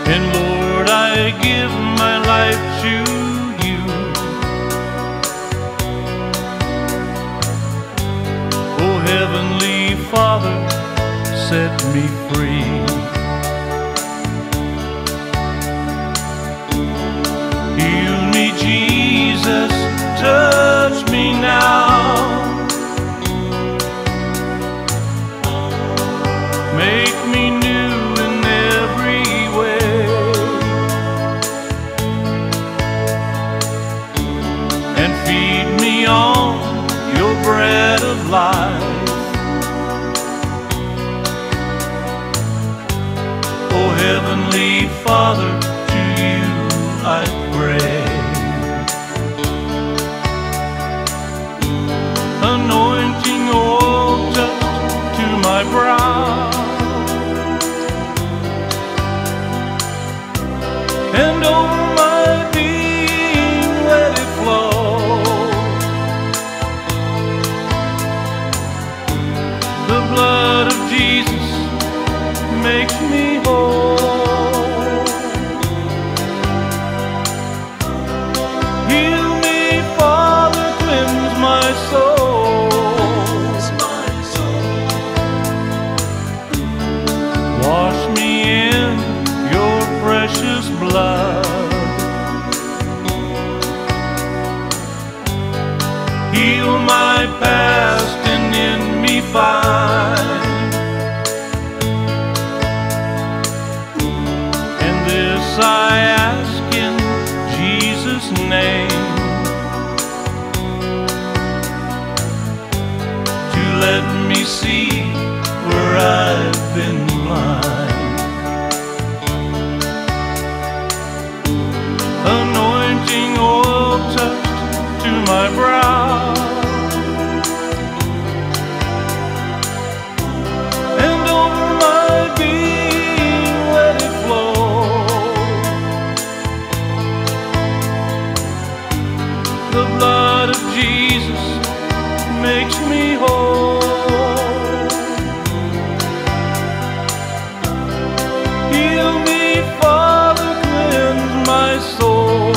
And Lord, I give my life to you. Oh, Heavenly Father, set me free. Heal me, Jesus, touch me now. Make me new in every way, and feed me on your bread of life. Oh, Heavenly Father, to you I pray. Anointing oil touch to my brow, and over my being let it flow. The blood of Jesus makes me whole. Heal me, Father, cleanse my soul. Wash me in your precious blood. Heal my past and in me find. And this I ask in Jesus' name, to let me see where I've been blind. Anointing oil touched to my brow, and over my being let it flow. The blood of Jesus makes me whole. Heal me, Father, cleanse my soul.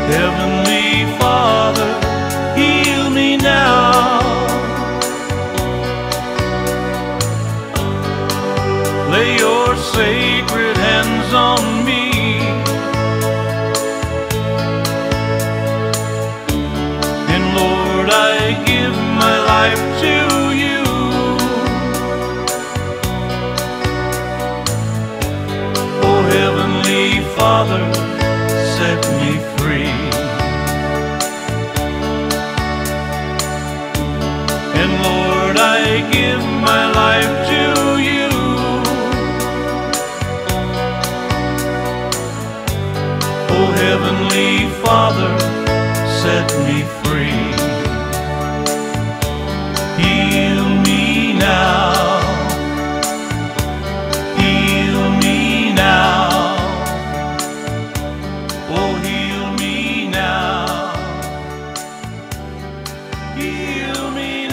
Heavenly Father, heal me now. Lay your sacred hands on me, and Lord, I give my life to you. Oh, Heavenly Father, set me free. And Lord, I give my life to you. Oh, Heavenly Father, set me free. Heal me now. Heal me now. Oh, heal me now. Heal me now.